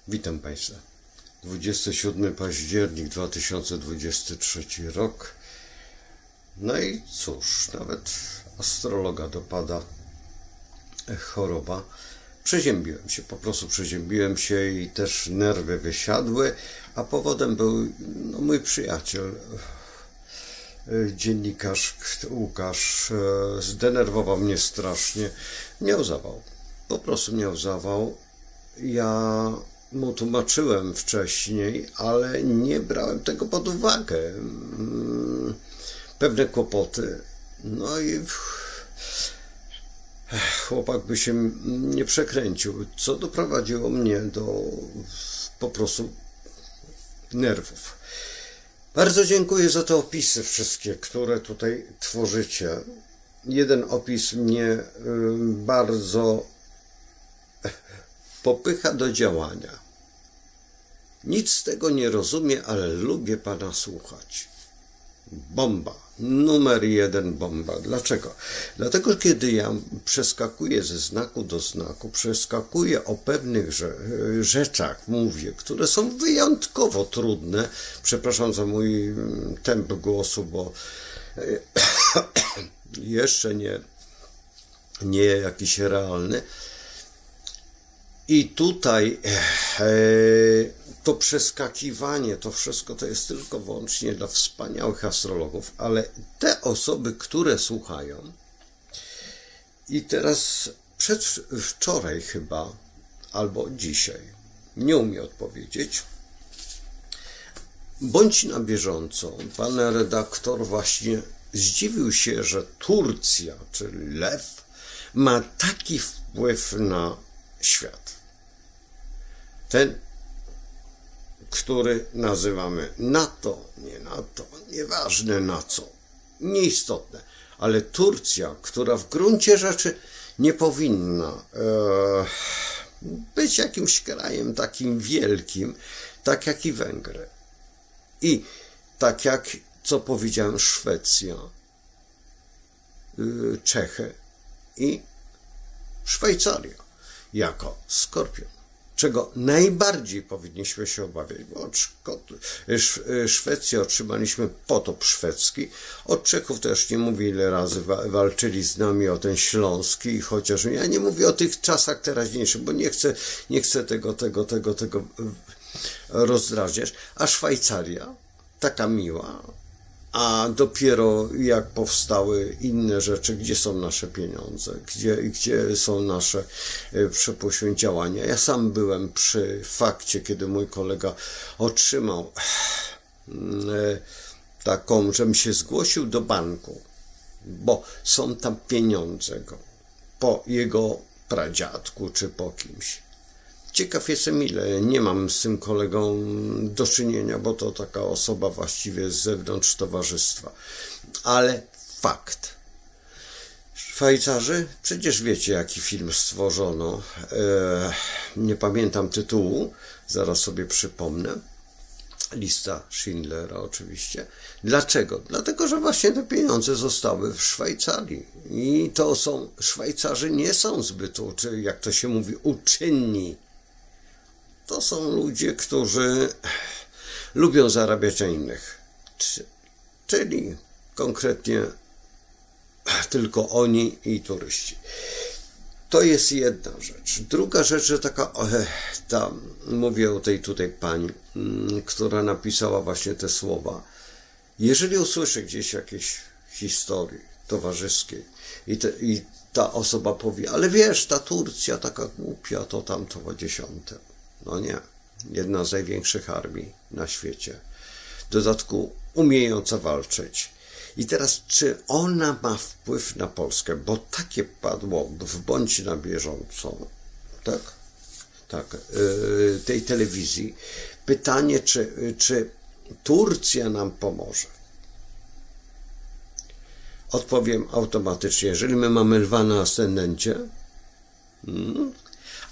Witam Państwa. 27 październik 2023 rok. No i cóż, nawet astrologa dopada choroba. Przeziębiłem się, po prostu przeziębiłem się i też nerwy wysiadły, a powodem był mój przyjaciel, dziennikarz Łukasz. Zdenerwował mnie strasznie. Miał zawał, po prostu miał zawał. Ja mu tłumaczyłem wcześniej, ale nie brałem tego pod uwagę. Pewne kłopoty. No i chłopak by się nie przekręcił, co doprowadziło mnie do po prostu nerwów. Bardzo dziękuję za te opisy wszystkie, które tutaj tworzycie. Jeden opis mnie bardzo popycha do działania. Nic z tego nie rozumiem, ale lubię Pana słuchać. Bomba. Numer 1 bomba. Dlaczego? Dlatego, że kiedy ja przeskakuję ze znaku do znaku, przeskakuję o pewnych rzeczach, mówię, które są wyjątkowo trudne. Przepraszam za mój temp głosu, bo jeszcze nie jakiś realny. I tutaj to przeskakiwanie, to wszystko to jest tylko wyłącznie dla wspaniałych astrologów, ale te osoby, które słuchają i teraz przedwczoraj chyba, albo dzisiaj, nie umiem odpowiedzieć, bądź na bieżąco, pan redaktor właśnie zdziwił się, że Turcja, czyli lew, ma taki wpływ na świat. Ten, który nazywamy NATO, nie NATO, nieważne na co, nieistotne, ale Turcja, która w gruncie rzeczy nie powinna być jakimś krajem takim wielkim, tak jak i Węgry. I tak jak, co powiedziałem, Szwecja, Czechy i Szwajcaria jako skorpion. Czego najbardziej powinniśmy się obawiać, bo od Szwecji otrzymaliśmy potop szwedzki, od Czechów też nie mówię, ile razy walczyli z nami o ten śląski, chociaż ja nie mówię o tych czasach teraźniejszych, bo nie chcę tego rozdrażniać, a Szwajcaria, taka miła, a dopiero jak powstały inne rzeczy, gdzie są nasze pieniądze, gdzie są nasze, przypuśćmy, działania. Ja sam byłem przy fakcie, kiedy mój kolega otrzymał taką, żebym się zgłosił do banku, bo są tam pieniądze po jego pradziadku czy po kimś. Ciekaw jestem, ile. Nie mam z tym kolegą do czynienia, bo to taka osoba właściwie z zewnątrz towarzystwa. Ale fakt. Szwajcarzy, przecież wiecie, jaki film stworzono. Nie pamiętam tytułu, zaraz sobie przypomnę. Lista Schindlera oczywiście. Dlaczego? Dlatego, że właśnie te pieniądze zostały w Szwajcarii. I to są, Szwajcarzy nie są zbyt, jak to się mówi, uczynni. To są ludzie, którzy lubią zarabiać na innych, czyli konkretnie tylko oni i turyści. To jest jedna rzecz. Druga rzecz, że mówię o tej tutaj pani, która napisała właśnie te słowa. Jeżeli usłyszę gdzieś jakieś historii towarzyskiej i ta osoba powie, ale wiesz, ta Turcja taka głupia, to tamto dziesiąte. No nie, jedna z największych armii na świecie. W dodatku umiejąca walczyć. I teraz, czy ona ma wpływ na Polskę? Bo takie padło w Bądź na bieżąco, tak, tej telewizji. Pytanie, czy Turcja nam pomoże? Odpowiem automatycznie, jeżeli my mamy lwa na ascendencie,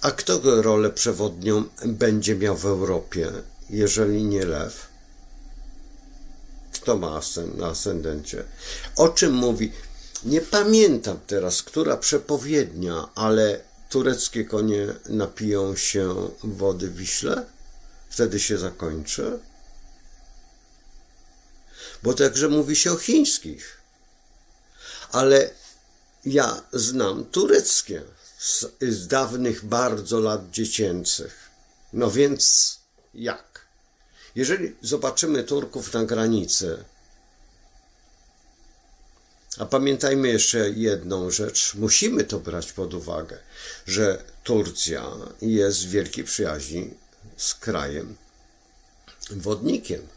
a kto rolę przewodnią będzie miał w Europie, jeżeli nie lew? Kto ma na ascendencie? O czym mówi? Nie pamiętam teraz, która przepowiednia, ale tureckie konie napiją się wody w Wiśle? Wtedy się zakończy? Bo także mówi się o chińskich. Ale ja znam tureckie z dawnych bardzo lat dziecięcych. No więc jak? Jeżeli zobaczymy Turków na granicy, a pamiętajmy jeszcze jedną rzecz, musimy to brać pod uwagę, że Turcja jest w wielkiej przyjaźni z krajem wodnikiem.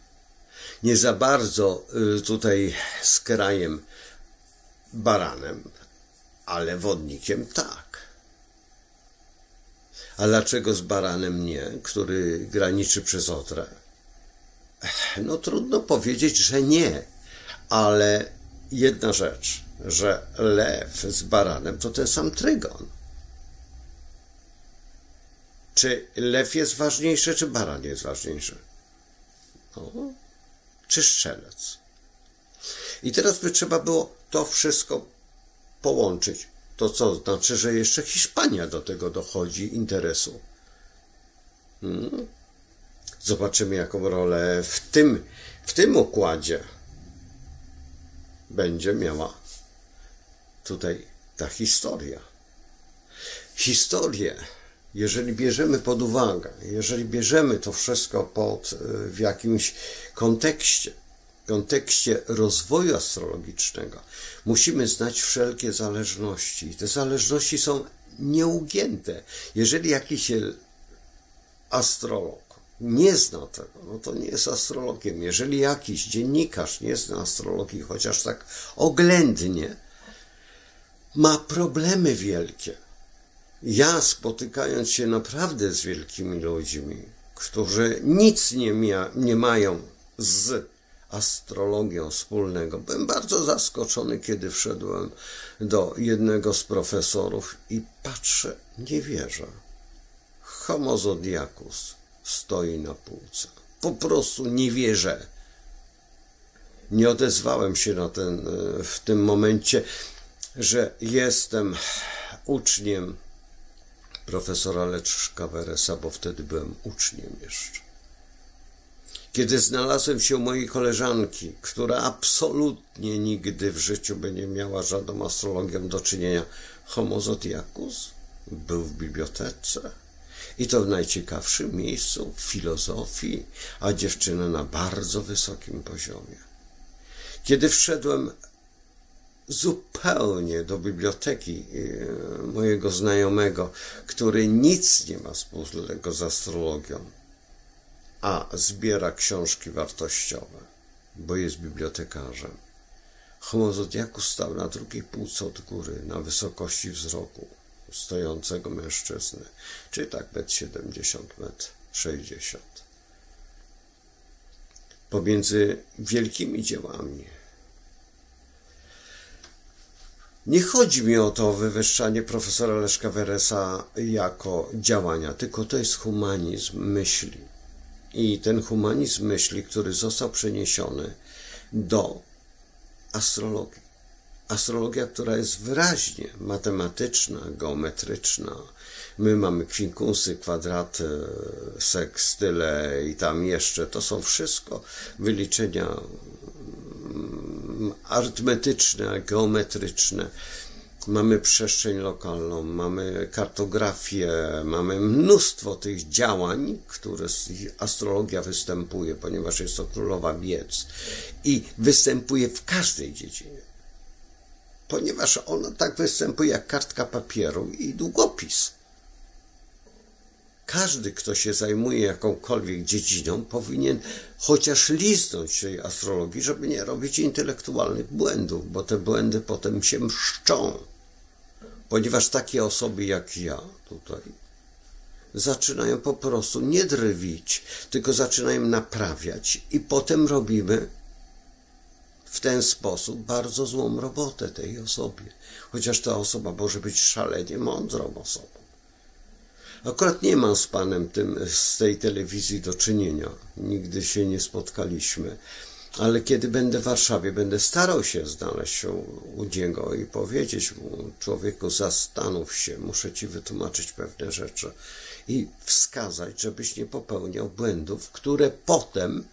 Nie za bardzo tutaj z krajem baranem, ale wodnikiem tak. A dlaczego z baranem nie, który graniczy przez Odrę? No trudno powiedzieć, że nie, ale jedna rzecz, że lew z baranem to ten sam trygon. Czy lew jest ważniejszy, czy baran jest ważniejszy? No, czy strzelec? I teraz by trzeba było to wszystko połączyć. To co znaczy, że jeszcze Hiszpania do tego dochodzi interesu. Zobaczymy, jaką rolę w tym układzie będzie miała tutaj ta historia. Historię, jeżeli bierzemy pod uwagę, jeżeli bierzemy to wszystko w jakimś kontekście rozwoju astrologicznego, musimy znać wszelkie zależności. I te zależności są nieugięte. Jeżeli jakiś astrolog nie zna tego, no to nie jest astrologiem. Jeżeli jakiś dziennikarz nie zna astrologii, chociaż tak oględnie, ma problemy wielkie. Ja, spotykając się naprawdę z wielkimi ludźmi, którzy nic nie mają z astrologią wspólnego, byłem bardzo zaskoczony, kiedy wszedłem do jednego z profesorów i patrzę, nie wierzę. Homo zodiacus stoi na półce. Po prostu nie wierzę. Nie odezwałem się w tym momencie, że jestem uczniem profesora Leszka Weresa, bo wtedy byłem uczniem jeszcze. Kiedy znalazłem się u mojej koleżanki, która absolutnie nigdy w życiu by nie miała żadną astrologią do czynienia, Homo zodiacus był w bibliotece. I to w najciekawszym miejscu, w filozofii, a dziewczyna na bardzo wysokim poziomie. Kiedy wszedłem zupełnie do biblioteki mojego znajomego, który nic nie ma wspólnego z astrologią, a zbiera książki wartościowe, bo jest bibliotekarzem, Homo zodiacus stał na drugiej półce od góry, na wysokości wzroku stojącego mężczyzny, czyli tak 1,70 m, 1,60 m. Pomiędzy wielkimi dziełami. Nie chodzi mi o to wywyższanie profesora Leszka Weresa jako działania, tylko to jest humanizm myśli. I ten humanizm myśli, który został przeniesiony do astrologii. Astrologia, która jest wyraźnie matematyczna, geometryczna. My mamy kwinkusy, kwadraty, sekstyle i tam jeszcze. To są wszystko wyliczenia arytmetyczne, geometryczne. Mamy przestrzeń lokalną, mamy kartografię, mamy mnóstwo tych działań, które astrologia występuje, ponieważ jest to królowa wiedz i występuje w każdej dziedzinie. Ponieważ ona tak występuje jak kartka papieru i długopis. Każdy, kto się zajmuje jakąkolwiek dziedziną, powinien chociaż liznąć tej astrologii, żeby nie robić intelektualnych błędów, bo te błędy potem się mszczą. Ponieważ takie osoby jak ja tutaj zaczynają po prostu nie drwić, tylko zaczynają naprawiać i potem robimy w ten sposób bardzo złą robotę tej osobie. Chociaż ta osoba może być szalenie mądrą osobą. Akurat nie mam z panem tym z tej telewizji do czynienia. Nigdy się nie spotkaliśmy. Ale kiedy będę w Warszawie, będę starał się znaleźć u niego i powiedzieć mu: człowieku, zastanów się, muszę ci wytłumaczyć pewne rzeczy i wskazać, żebyś nie popełniał błędów, które potem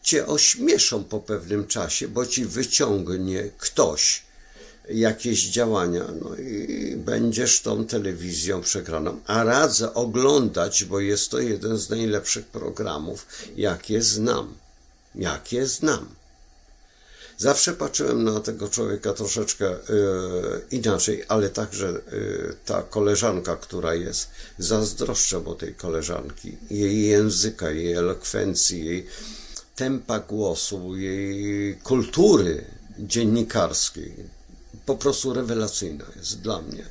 cię ośmieszą po pewnym czasie, bo ci wyciągnie ktoś jakieś działania, no i będziesz tą telewizją przegraną. A radzę oglądać, bo jest to jeden z najlepszych programów, jakie znam. Zawsze patrzyłem na tego człowieka troszeczkę inaczej, ale także ta koleżanka, która jest, zazdroszczę o tej koleżanki, jej języka, jej elokwencji, jej tempa głosu, jej kultury dziennikarskiej. Po prostu rewelacyjna jest dla mnie.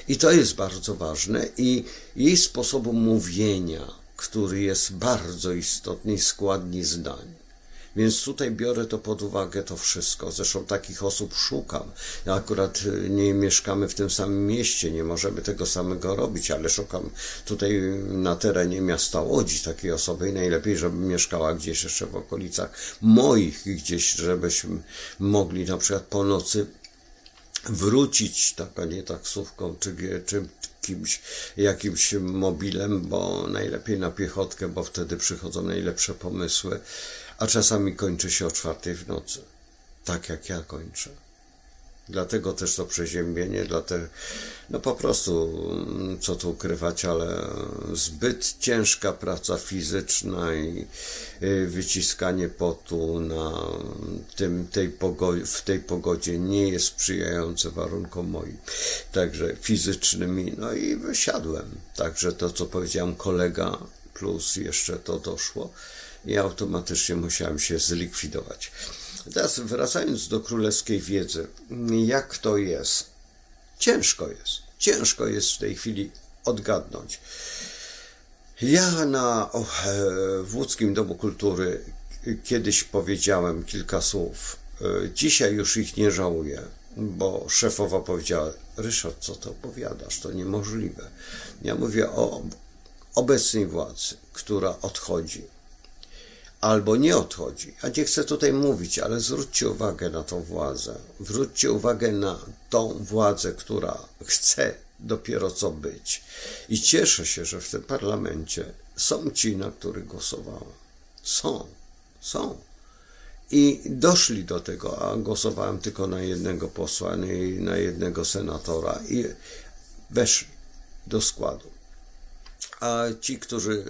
I to jest bardzo ważne. I jej sposobu mówienia, który jest bardzo istotny i składni zdań. Więc tutaj biorę to pod uwagę, to wszystko. Zresztą takich osób szukam. Akurat nie mieszkamy w tym samym mieście, nie możemy tego samego robić, ale szukam tutaj na terenie miasta Łodzi takiej osoby i najlepiej, żeby mieszkała gdzieś jeszcze w okolicach moich, gdzieś, żebyśmy mogli na przykład po nocy wrócić, a nie taksówką, czy jakimś mobilem, bo najlepiej na piechotkę, bo wtedy przychodzą najlepsze pomysły, a czasami kończy się o 4 w nocy, tak jak ja kończę. Dlatego też to przeziębienie, no po prostu, co tu ukrywać, ale zbyt ciężka praca fizyczna i wyciskanie potu w tej pogodzie nie jest sprzyjające warunkom moim, także fizycznymi, no i wysiadłem. Także to, co powiedziałem, kolega, plus jeszcze to doszło i automatycznie musiałem się zlikwidować. Teraz wracając do królewskiej wiedzy, jak to jest? Ciężko jest w tej chwili odgadnąć. Ja w Łódzkim Domu Kultury kiedyś powiedziałem kilka słów. Dzisiaj już ich nie żałuję, bo szefowa powiedziała: Ryszard, co ty opowiadasz? To niemożliwe. Ja mówię o obecnej władzy, która odchodzi. Albo nie odchodzi. Ja nie chcę tutaj mówić, ale zwróćcie uwagę na tą władzę. Zwróćcie uwagę na tą władzę, która chce dopiero co być. I cieszę się, że w tym parlamencie są ci, na których głosowałem. Są. I doszli do tego, a głosowałem tylko na jednego posła i na jednego senatora i weszli do składu. A ci, którzy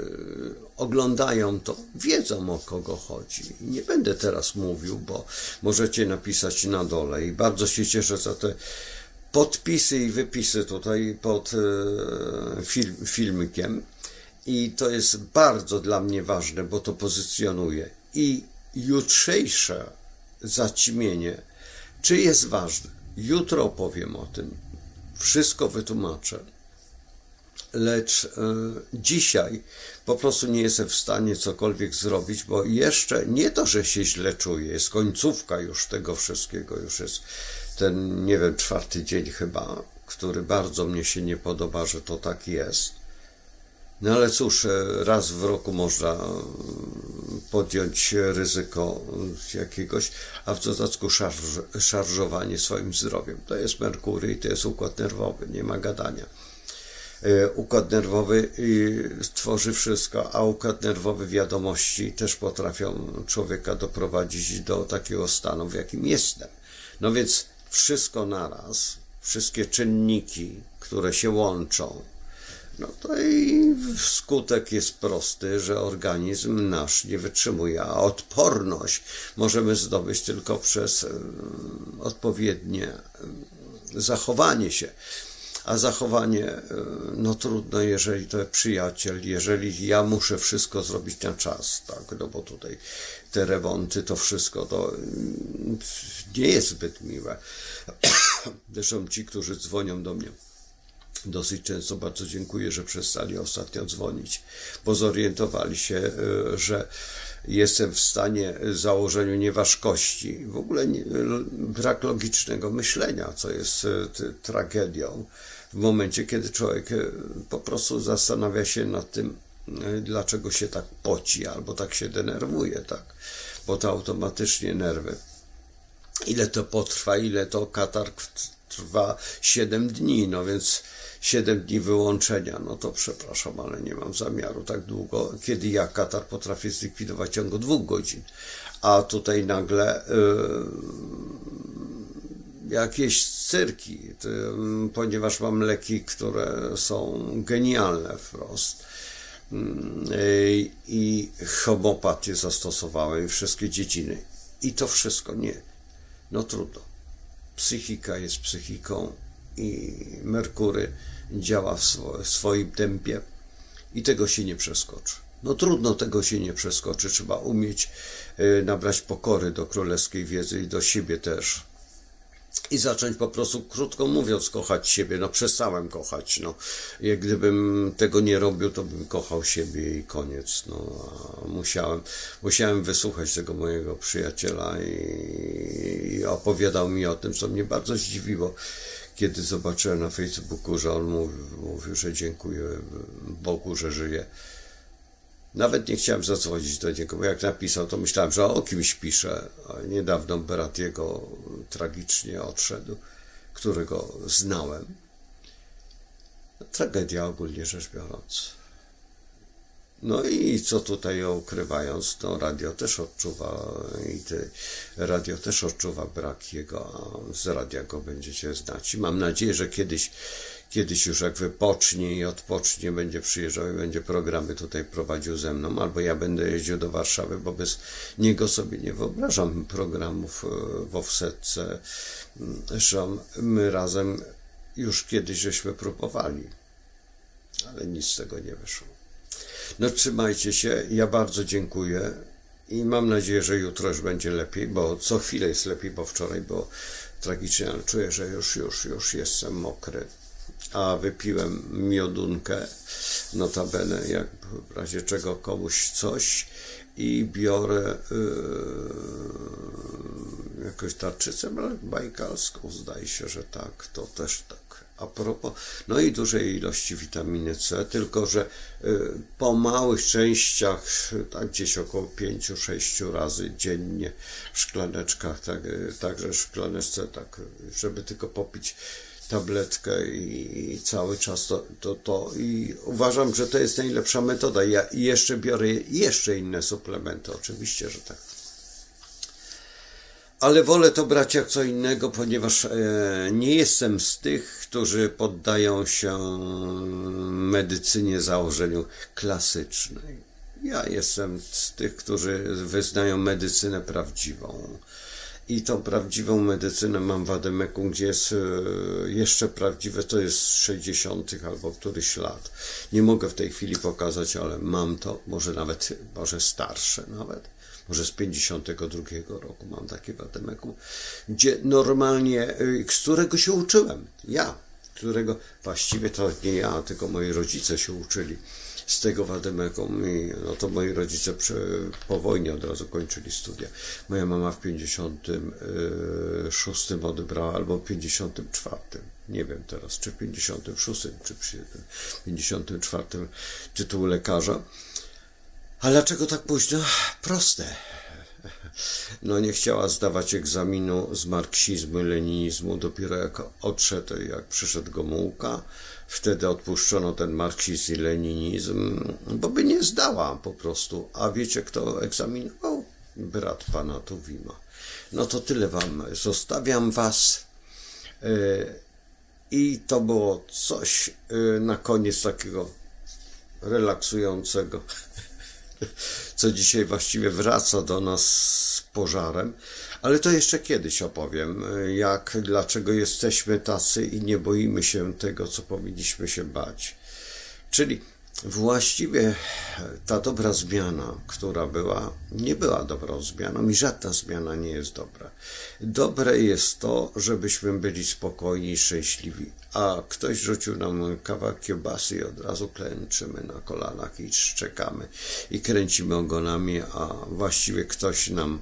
oglądają to, wiedzą, o kogo chodzi. Nie będę teraz mówił, bo możecie napisać na dole i bardzo się cieszę za te podpisy i wypisy tutaj pod filmikiem. I to jest bardzo dla mnie ważne, bo to pozycjonuje. I jutrzejsze zaćmienie, czy jest ważne? Jutro opowiem o tym. Wszystko wytłumaczę. Lecz dzisiaj po prostu nie jestem w stanie cokolwiek zrobić, bo jeszcze nie to, że się źle czuję, jest końcówka już tego wszystkiego, już jest ten, nie wiem, 4. dzień chyba, który bardzo mnie się nie podoba, że to tak jest. No ale cóż, raz w roku można podjąć ryzyko jakiegoś, a w dodatku szarżowanie swoim zdrowiem. To jest Merkury i to jest układ nerwowy, nie ma gadania. Układ nerwowy tworzy wszystko, a układ nerwowy, wiadomości też potrafią człowieka doprowadzić do takiego stanu, w jakim jestem. No więc wszystko naraz, wszystkie czynniki, które się łączą, no to i skutek jest prosty, że organizm nasz nie wytrzymuje, a odporność możemy zdobyć tylko przez odpowiednie zachowanie się. A zachowanie, no trudno, jeżeli to przyjaciel, jeżeli ja muszę wszystko zrobić na czas, tak, no bo tutaj te remonty, to wszystko, to nie jest zbyt miłe. Zresztą ci, którzy dzwonią do mnie dosyć często, bardzo dziękuję, że przestali ostatnio dzwonić, bo zorientowali się, że jestem w stanie założeniu nieważkości, w ogóle brak logicznego myślenia, co jest tragedią w momencie, kiedy człowiek po prostu zastanawia się nad tym, dlaczego się tak poci albo tak się denerwuje, tak? bo to automatycznie nerwy. Ile to potrwa, ile to katarg trwa? 7 dni, no więc 7 dni wyłączenia, no to przepraszam, ale nie mam zamiaru tak długo, kiedy ja katar potrafię zlikwidować w ciągu 2 godzin, a tutaj nagle jakieś cyrki, ponieważ mam leki, które są genialne wprost i homopatię zastosowałem, wszystkie dziedziny i to wszystko nie, no trudno. Psychika jest psychiką i Merkury działa w swoim tempie i tego się nie przeskoczy. No trudno tego się nie przeskoczy, trzeba umieć nabrać pokory do królewskiej wiedzy i do siebie też. I zacząć po prostu, krótko mówiąc, kochać siebie. No przestałem kochać, no. Jak gdybym tego nie robił, to bym kochał siebie i koniec, no. A musiałem wysłuchać tego mojego przyjaciela i opowiadał mi o tym, co mnie bardzo zdziwiło, kiedy zobaczyłem na Facebooku, że on mówił, że dziękuję Bogu, że żyje. Nawet nie chciałem zadzwonić do niego, bo jak napisał, to myślałem, że o kimś pisze. A niedawno brat jego tragicznie odszedł, którego znałem. Tragedia ogólnie rzecz biorąc. No i co tutaj ukrywając, no radio też odczuwa radio też odczuwa brak jego, a z radia go będziecie znać. I mam nadzieję, że kiedyś już jak wypocznie i odpocznie, będzie przyjeżdżał i będzie programy tutaj prowadził ze mną, albo ja będę jeździł do Warszawy, bo bez niego sobie nie wyobrażam programów w Offsetce. Zresztą my razem już kiedyś żeśmy próbowali, ale nic z tego nie wyszło. No trzymajcie się, ja bardzo dziękuję i mam nadzieję, że jutro już będzie lepiej, bo co chwilę jest lepiej, bo wczoraj było tragicznie, ale czuję, że już jestem mokry. A wypiłem miodunkę, notabene, jak w razie czego komuś coś i biorę jakąś tarczycę bajkalską, zdaje się, że tak, to też tak. A propos, no i dużej ilości witaminy C, tylko że po małych częściach, tak gdzieś około 5-6 razy dziennie w szklaneczkach, także w szklaneczce, tak, żeby tylko popić tabletkę i cały czas to i uważam, że to jest najlepsza metoda. Ja jeszcze biorę jeszcze inne suplementy, oczywiście, że tak. Ale wolę to brać jak co innego, ponieważ nie jestem z tych, którzy poddają się medycynie założeniu klasycznej. Ja jestem z tych, którzy wyznają medycynę prawdziwą. I tą prawdziwą medycynę mam w Ademeku, gdzie jest jeszcze prawdziwe, to jest z 60. albo któryś lat. Nie mogę w tej chwili pokazać, ale mam to, może starsze nawet. Może z 52 roku mam takie w Ademeku, gdzie normalnie, z którego się uczyłem, właściwie to nie ja, tylko moi rodzice się uczyli z tego w Ademeku i no to moi rodzice po wojnie od razu kończyli studia. Moja mama w 56 odebrała, albo w 54, nie wiem teraz, czy w 56, czy w 54 tytuł lekarza. A dlaczego tak późno? Proste. No nie chciała zdawać egzaminu z marksizmu i leninizmu, dopiero jak przyszedł Gomułka, wtedy odpuszczono ten marksizm i leninizm, bo by nie zdała po prostu. A wiecie, kto egzaminował? Brat pana Tuwima. No to tyle wam, zostawiam was. I to było coś na koniec takiego relaksującego, co dzisiaj właściwie wraca do nas z pożarem, ale to jeszcze kiedyś opowiem, dlaczego jesteśmy tacy i nie boimy się tego, co powinniśmy się bać. Czyli właściwie ta dobra zmiana, która była, nie była dobrą zmianą i żadna zmiana nie jest dobra. Dobre jest to, żebyśmy byli spokojni i szczęśliwi, a ktoś rzucił nam kawałek kiełbasy i od razu klęczymy na kolanach i szczekamy i kręcimy ogonami, a właściwie ktoś nam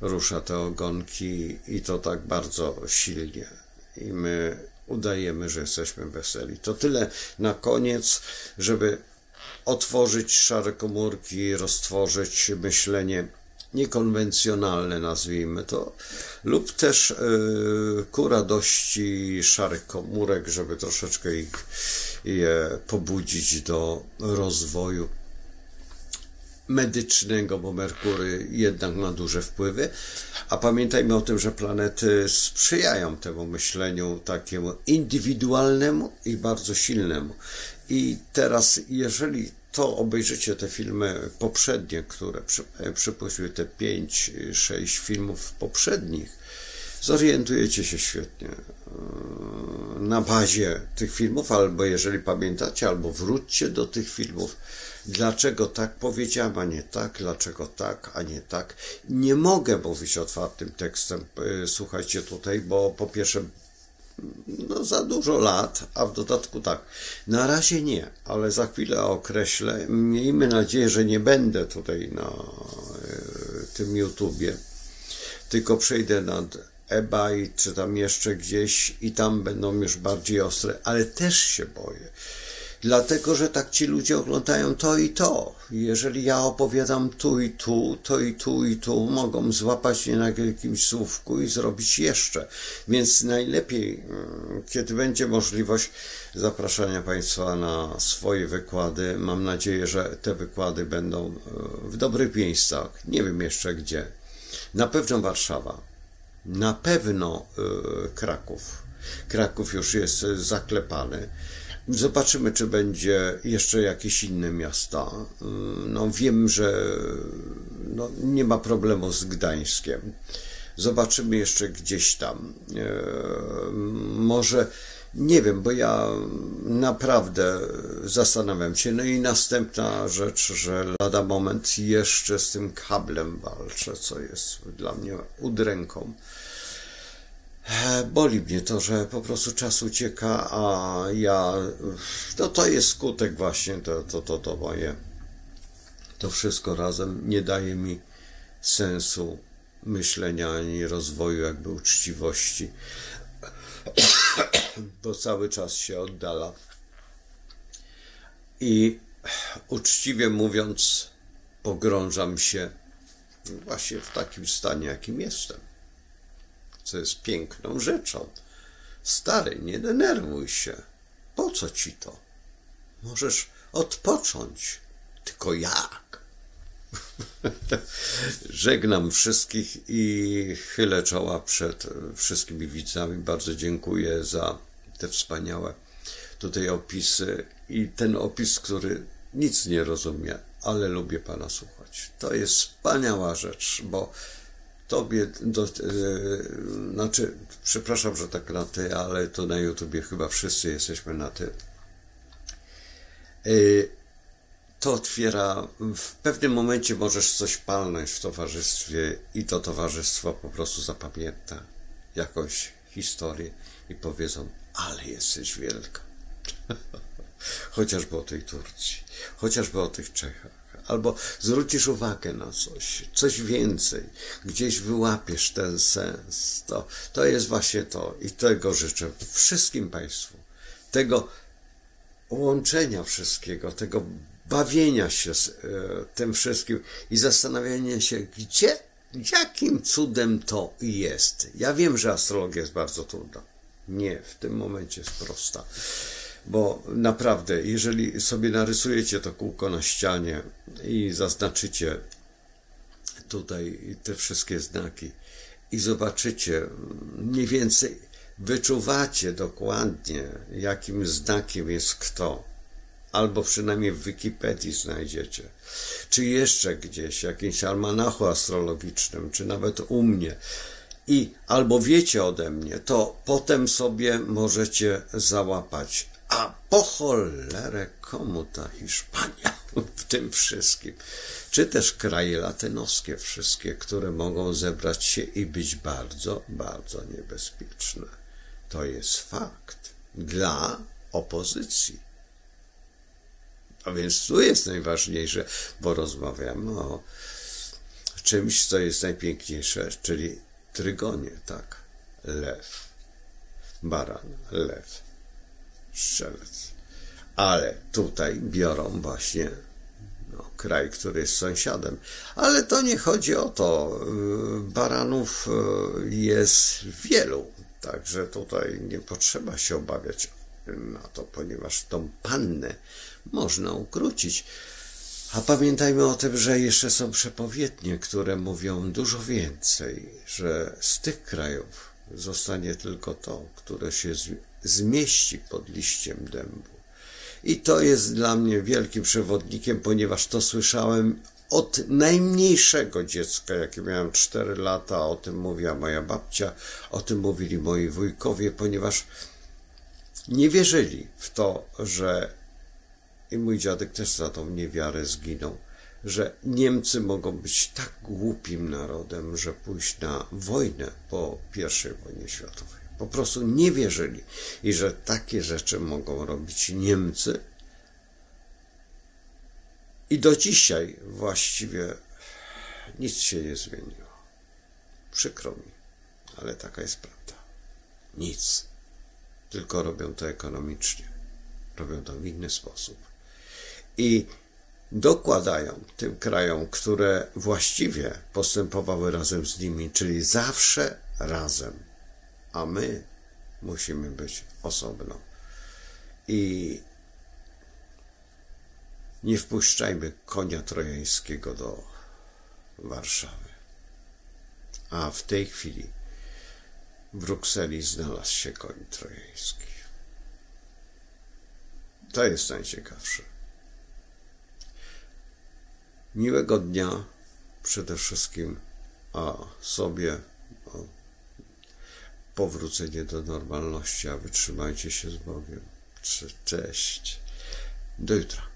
rusza te ogonki i to tak bardzo silnie i my udajemy, że jesteśmy weseli. To tyle na koniec, żeby otworzyć szare komórki, roztworzyć myślenie niekonwencjonalne, nazwijmy to, lub też ku radości szarych komórek, żeby troszeczkę je pobudzić do rozwoju medycznego, bo Merkury jednak ma duże wpływy, a pamiętajmy o tym, że planety sprzyjają temu myśleniu takiemu indywidualnemu i bardzo silnemu. I teraz, jeżeli to obejrzycie te filmy poprzednie, które przypuśćmy te 5-6 filmów poprzednich, zorientujecie się świetnie na bazie tych filmów, albo jeżeli pamiętacie, albo wróćcie do tych filmów. Dlaczego tak powiedziałem, a nie tak? Dlaczego tak, a nie tak? Nie mogę mówić otwartym tekstem, słuchajcie tutaj, bo po pierwsze no za dużo lat, a w dodatku tak, na razie nie, ale za chwilę określę. Miejmy nadzieję, że nie będę tutaj na tym YouTubie, tylko przejdę nad eBay, czy tam jeszcze gdzieś i tam będą już bardziej ostre, ale też się boję. Dlatego, że tak ci ludzie oglądają to i to. Jeżeli ja opowiadam tu i tu, to i tu i tu, mogą złapać mnie na jakimś słówku i zrobić jeszcze. Więc najlepiej, kiedy będzie możliwość zapraszania Państwa na swoje wykłady. Mam nadzieję, że te wykłady będą w dobrych miejscach. Nie wiem jeszcze gdzie. Na pewno Warszawa. Na pewno Kraków. Kraków już jest zaklepany. Zobaczymy, czy będzie jeszcze jakieś inne miasta. No, wiem, że no, nie ma problemu z Gdańskiem. Zobaczymy jeszcze gdzieś tam. Może, nie wiem, bo ja naprawdę zastanawiam się. No i następna rzecz, że lada moment jeszcze z tym kablem walczę, co jest dla mnie udręką. Boli mnie to, że po prostu czas ucieka, a ja, no to jest skutek właśnie, to moje, to wszystko razem nie daje mi sensu myślenia ani rozwoju jakby uczciwości, bo cały czas się oddala. I uczciwie mówiąc, pogrążam się właśnie w takim stanie, jakim jestem. Co jest piękną rzeczą. Stary, nie denerwuj się. Po co ci to? Możesz odpocząć. Tylko jak? Żegnam wszystkich i chylę czoła przed wszystkimi widzami. Bardzo dziękuję za te wspaniałe tutaj opisy i ten opis, który nic nie rozumie, ale lubię Pana słuchać. To jest wspaniała rzecz, bo Tobie, znaczy, przepraszam, że tak na ty, ale to na YouTubie chyba wszyscy jesteśmy na ty. To otwiera, w pewnym momencie możesz coś palnąć w towarzystwie i to towarzystwo po prostu zapamięta jakąś historię i powiedzą, ale jesteś wielka. Chociażby o tej Turcji, chociażby o tych Czechach. Albo zwrócisz uwagę na coś więcej, gdzieś wyłapiesz ten sens. To jest właśnie to i tego życzę wszystkim Państwu. Tego łączenia wszystkiego, tego bawienia się z tym wszystkim i zastanawiania się, gdzie, jakim cudem to jest. Ja wiem, że astrologia jest bardzo trudna. Nie, w tym momencie jest prosta. Bo naprawdę, jeżeli sobie narysujecie to kółko na ścianie i zaznaczycie tutaj te wszystkie znaki i zobaczycie, mniej więcej wyczuwacie dokładnie, jakim znakiem jest kto, albo przynajmniej w Wikipedii znajdziecie, czy jeszcze gdzieś, jakimś almanachu astrologicznym, czy nawet u mnie, i albo wiecie ode mnie, to potem sobie możecie załapać. A po cholerę komu ta Hiszpania w tym wszystkim? Czy też kraje latynoskie wszystkie, które mogą zebrać się i być bardzo, bardzo niebezpieczne. To jest fakt dla opozycji. A więc tu jest najważniejsze, bo rozmawiamy o czymś, co jest najpiękniejsze, czyli trygonie, tak? Lew, baran, lew, strzelec. Ale tutaj biorą właśnie kraj, który jest sąsiadem. Ale to nie chodzi o to. Baranów jest wielu, także tutaj nie potrzeba się obawiać na to, ponieważ tą pannę można ukrócić. A pamiętajmy o tym, że jeszcze są przepowiednie, które mówią dużo więcej, że z tych krajów zostanie tylko to, które się zmieści pod liściem dębu. I to jest dla mnie wielkim przewodnikiem, ponieważ to słyszałem od najmniejszego dziecka, jakie miałem 4 lata, o tym mówiła moja babcia, o tym mówili moi wujkowie, ponieważ nie wierzyli w to, że, i mój dziadek też za tą niewiarę zginął, że Niemcy mogą być tak głupim narodem, że pójść na wojnę po I wojnie światowej. Po prostu nie wierzyli i że takie rzeczy mogą robić Niemcy. I do dzisiaj właściwie nic się nie zmieniło. Przykro mi, ale taka jest prawda. Nic. Tylko robią to ekonomicznie. Robią to w inny sposób. I dokładają tym krajom, które właściwie postępowały razem z nimi, czyli zawsze razem. A my musimy być osobno. I nie wpuszczajmy konia trojańskiego do Warszawy. A w tej chwili w Brukseli znalazł się koń trojański. To jest najciekawsze. Miłego dnia przede wszystkim, a sobie powrócenie do normalności, a wytrzymajcie się z Bogiem. Cześć. Do jutra.